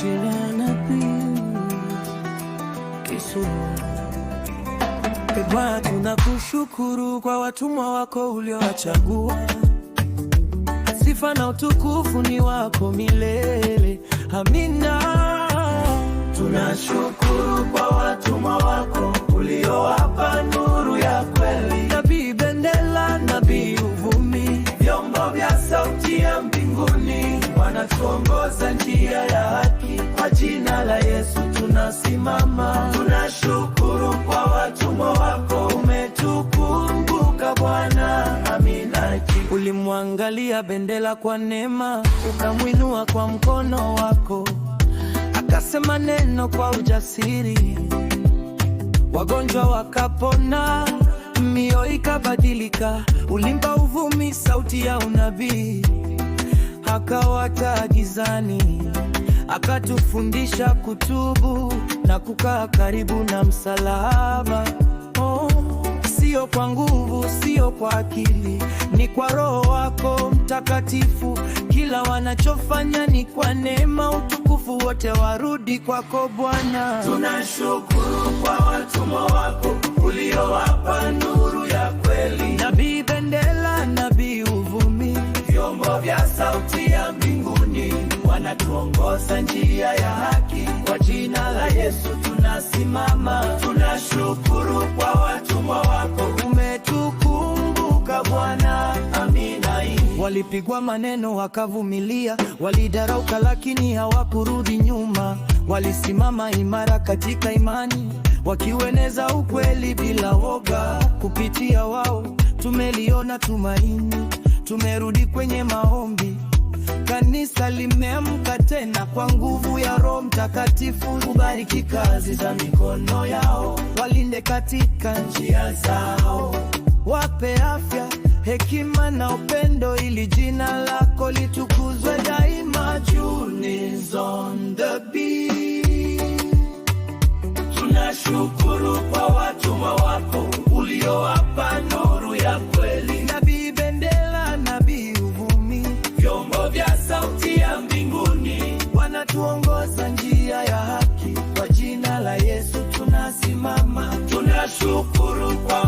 sauti ya nabii Kisumu. Bwana, tunakushukuru kwa watumwa wako uliowachagua. Sifa na utukufu ni wako milele. Amina. Tunashukuru kwa watumwa wako uliowapa nuru ya kweli. Nabii Bendela, Nabii Uvumi, vyombo vya sauti ya mbinguni, wanatuongoza njia ya haki. Kwa jina la Yesu tunasimama. Tunashukuru kwa watumwa wako, umetukumbuka Bwana. Amina. Ulimwangalia Bendela kwa neema, ukamwinua kwa mkono wako, akasema neno kwa ujasiri, wagonjwa wakapona, mioyo ikabadilika. Ulimpa Uvumi sauti ya unabii, akawata gizani, akatufundisha kutubu na kukaa karibu na msalaba. Sio kwa nguvu, sio kwa akili, ni kwa Roho wako Mtakatifu. Kila wanachofanya ni kwa neema, utukufu wote warudi kwako Bwana. Tunashukuru kwa watumwa wako uliowapa nuru ya kweli. Nabii Bendela, Nabii Uvumi, vyombo vya sauti ya mbinguni, wanatuongoza njia ya haki. Kwa jina la Yesu tunasimama. Tunashukuru kwa watumwa wako, umetukumbuka Bwana. Amina. Walipigwa maneno wakavumilia, walidarauka lakini hawakurudi nyuma. Walisimama imara katika imani, wakiueneza ukweli bila woga. Kupitia wao tumeliona tumaini, tumerudi kwenye maombi. Kanisa limeamka tena kwa nguvu ya Roho Mtakatifu. Ubariki kazi za mikono yao, walinde katika njia zao, wape afya, hekima na upendo, ili jina lako litukuzwe daima. June's on the beat. Tunashukuru kwa watumwa wako uliowapa nuru ya kweli. Nabii Bendela, Nabii Uvumi, vyombo vya sauti ya mbinguni, wanatuongoza njia ya haki. Kwa jina la Yesu tunasimama. Tunashukuru kwa